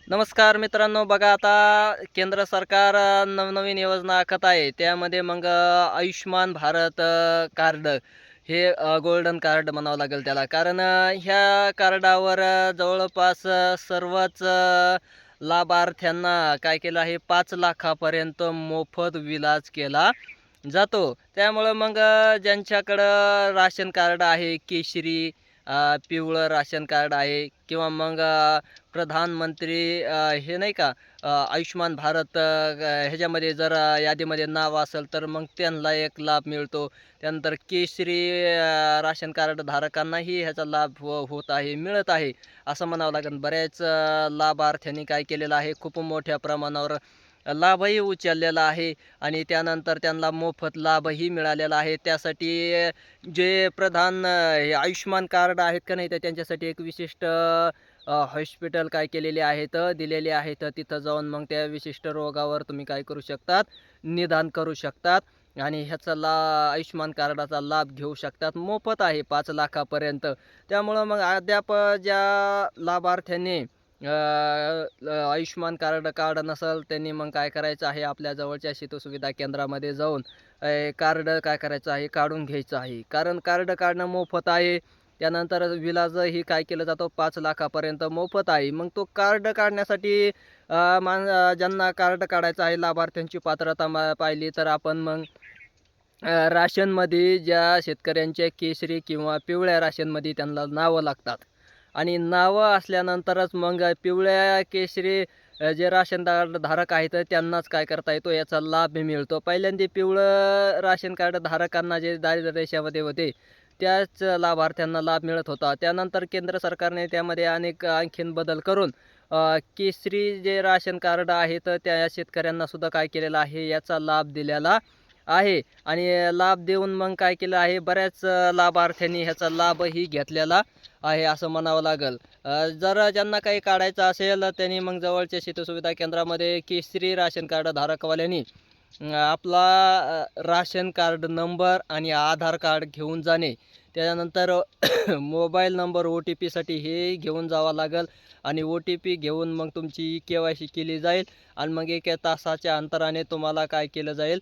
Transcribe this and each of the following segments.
नमस्कार मित्रांनो, बघा आता केंद्र सरकार नवनवीन योजना आखत आहे. त्यामध्ये मग आयुष्मान भारत कार्ड हे गोल्डन कार्ड म्हणावं लागेल त्याला. कारण ह्या कार्डावर जवळपास सर्वच लाभार्थ्यांना काय केलं आहे, 5 लाखापर्यंत मोफत इलाज केला जातो. त्यामुळं मग ज्यांच्याकडं राशन कार्ड आहे, केशरी पिवळं राशन कार्ड आहे किंवा मग प्रधानमंत्री हे नाही का, आयुष्मान भारत ह्याच्यामध्ये जर यादीमध्ये नाव असेल तर मग त्यांना एक लाभ मिळतो. त्यानंतर केशरी राशन कार्ड धारकांनाही ह्याचा लाभ होत आहे, मिळत आहे असं म्हणावं लागेल. बऱ्याच लाभार्थ्यांनी काय केलेलं आहे, खूप मोठ्या प्रमाणावर लाभही उचललेला आहे आणि त्यानंतर त्यांना मोफत लाभही मिळालेला आहे. त्यासाठी जे हे आयुष्मान कार्ड आहेत का नाही, तर त्यांच्यासाठी एक विशिष्ट हॉस्पिटल काय केलेले आहेत, दिलेले आहेत. तिथं जाऊन मग त्या विशिष्ट रोगावर तुम्ही काय करू शकतात, निदान करू शकतात आणि ह्याचा आयुष्मान कार्डाचा लाभ घेऊ शकतात. मोफत आहे 5 लाखापर्यंत. त्यामुळं मग अद्याप ज्या लाभार्थ्यांनी आयुष्मान कार्ड नसेल, त्यांनी मग काय करायचं आहे, आपल्या जवळच्या सेतू सुविधा केंद्रामध्ये जाऊन कार्ड काय करायचं आहे, काढून घ्यायचं आहे. कारण कार्ड काढणं मोफत आहे. त्यानंतर इलाजही काय केलं जातं, 5 लाखापर्यंत मोफत आहे. मग तो कार्ड काढण्यासाठी ज्यांना कार्ड काढायचं आहे, लाभार्थ्यांची पात्रता पाहिली तर आपण मग राशनमध्ये ज्या शेतकऱ्यांच्या केशरी किंवा पिवळ्या राशनमध्ये त्यांना नावं लागतात आणि नावं असल्यानंतरच मग पिवळ्या केशरी जे राशन धारक आहेत त्यांनाच काय करता येतो, याचा लाभ मिळतो. पहिल्यांदा पिवळं राशन कार्ड धारकांना जे दारिद्र्य रेषेमध्ये होते त्याच लाभार्थ्यांना लाभ मिळत होता. त्यानंतर केंद्र सरकारने त्यामध्ये आणखीन बदल करून केशरी जे राशन कार्ड आहेत त्या शेतकऱ्यांना सुद्धा काय केलेलं आहे, याचा लाभ दिलेला आहे आणि लाभ देऊन मग काय केलं आहे, बऱ्याच लाभार्थ्यांनी ह्याचा लाभही घेतलेला आहे असं म्हणावं लागेल. जर ज्यांना काही काढायचं असेल त्यांनी मग जवळच्या शेतू सुविधा केंद्रामध्ये केशरी राशन कार्ड धारकवाल्यांनी आपला राशन कार्ड नंबर आणि आधार कार्ड घेऊन जाणे. त्याच्यानंतर मोबाईल नंबर ओ-टी-पीसाठी हे घेऊन जावं लागेल आणि ओ-टी-पी घेऊन मग तुमची के-वाय-सी केली जाईल आणि मग 1 तासाच्या अंतराने तुम्हाला काय केलं जाईल,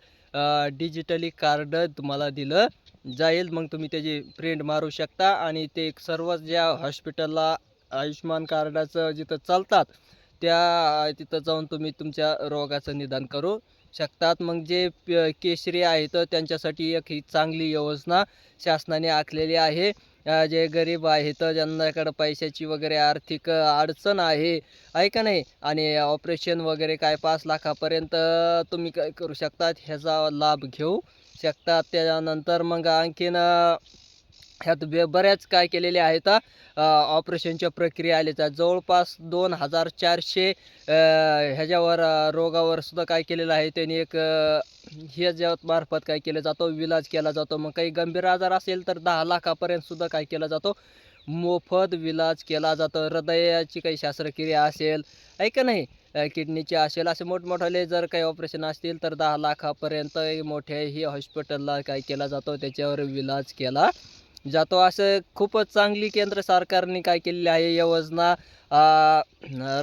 डिजिटली कार्ड तुम्हाला दिलं जाईल. मग तुम्ही त्याची प्रिंट मारू शकता आणि ते सर्व ज्या हॉस्पिटलला आयुष्मान कार्डाचं जिथं चालतात त्या तिथं जाऊन तुम्ही तुमच्या रोगाचं निदान करू शकतात. मग जे केशरी आहेत त्यांच्यासाठी एक ही चांगली योजना शासनाने आखलेली आहे. जे गरीब आहेत ज्यांच्याकडं पैशाची वगैरे आर्थिक अडचण आहे का नाही, आणि ऑपरेशन वगैरे काय 5 लाखापर्यंत तुम्ही काय करू शकतात, ह्याचा लाभ घेऊ शकतात. त्याच्यानंतर मग आणखीन ह्यात बऱ्याच काय केलेले आहेत, ऑपरेशनच्या प्रक्रिया आल्या आहेत. जवळपास 2400 ह्याच्यावर रोगावर सुद्धा काय केलेलं आहे त्यांनी एक ह्याच्या मार्फत काय केलं जातं, इलाज केला जातो. मग काही गंभीर आजार असेल तर 10 लाखापर्यंत सुद्धा काय केला जातो, मोफत इलाज केला जातो. हृदयाची काही शस्त्रक्रिया असेल आहे का नाही, किडनीची असेल, असे मोठमोठाले जर काही ऑपरेशन असतील तर 10 लाखापर्यंत मोठ्याही हॉस्पिटलला काय केला जातो, त्याच्यावर इलाज केला जातो. असं खूपच चांगली केंद्र सरकारने काय केलेली आहे, योजना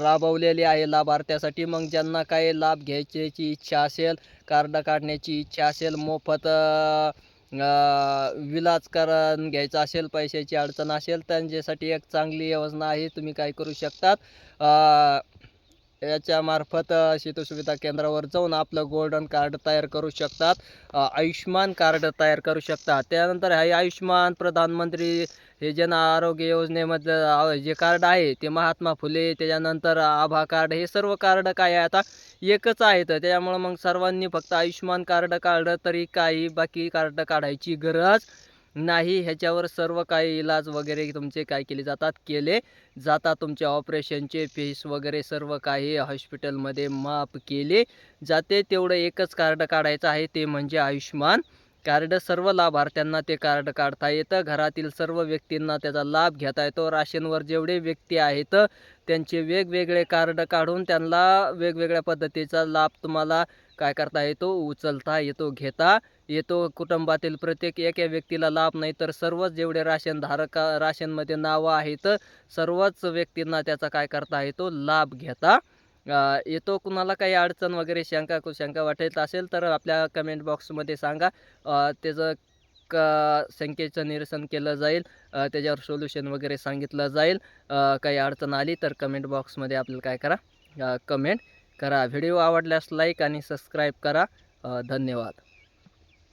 राबवलेली आहे लाभार्थ्यासाठी. मग ज्यांना काही लाभ घ्यायची इच्छा असेल, कार्ड काढण्याची इच्छा असेल, मोफत इलाज करून घ्यायचा असेल, पैशाची अडचण असेल, त्यांच्यासाठी एक चांगली योजना आहे. तुम्ही काय करू शकतात, याच्यामार्फत सेतू सुविधा केंद्रावर जाऊन आपलं गोल्डन कार्ड तयार करू शकतात, आयुष्मान कार्ड तयार करू शकतात. त्यानंतर हे आयुष्मान प्रधानमंत्री हे जन आरोग्य योजनेमध्ये जे कार्ड आहे ते महात्मा फुले, त्याच्यानंतर आभा कार्ड, हे सर्व कार्ड काय आहे आता एकच आहेत. त्याच्यामुळं मग सर्वांनी फक्त आयुष्मान कार्ड काढलं तरी काही बाकी कार्ड काढायची गरज नाही. ह्याच्यावर सर्व काही इलाज वगैरे तुमचे काय केले जातात. तुमच्या ऑपरेशनचे फीस वगैरे सर्व काही हॉस्पिटलमध्ये माफ केले जाते. तेवढं एकच कार्ड काढायचं आहे, ते म्हणजे आयुष्मान कार्ड. सर्व लाभार्थ्यांना ते कार्ड काढता येतं. घरातील सर्व व्यक्तींना त्याचा लाभ घेता येतो. राशनवर जेवढे व्यक्ती आहेत त्यांचे वेगवेगळे कार्ड काढून त्यांना वेगवेगळ्या पद्धतीचा लाभ तुम्हाला काय करता येतो, उचलता येतो, घेता येतो कुटुंबातील प्रत्येक एका व्यक्तीला लाभ नाही तर सर्वच जेवढे राशनमध्ये नावं आहेत सर्वच व्यक्तींना त्याचा काय करता येतो लाभ घेता येतो. कुणाला काही अडचण वगैरे शंका वाटत असेल तर आपल्या कमेंट बॉक्समध्ये सांगा. त्याचं शंकेचं निरसन केलं जाईल. त्याच्यावर सोल्युशन वगैरे सांगितलं जाईल. काही अडचण आली तर कमेंट बॉक्समध्ये आपल्याला काय करा कमेंट करा. व्हिडिओ आवडल्यास लाईक आणि सबस्क्राईब करा. धन्यवाद.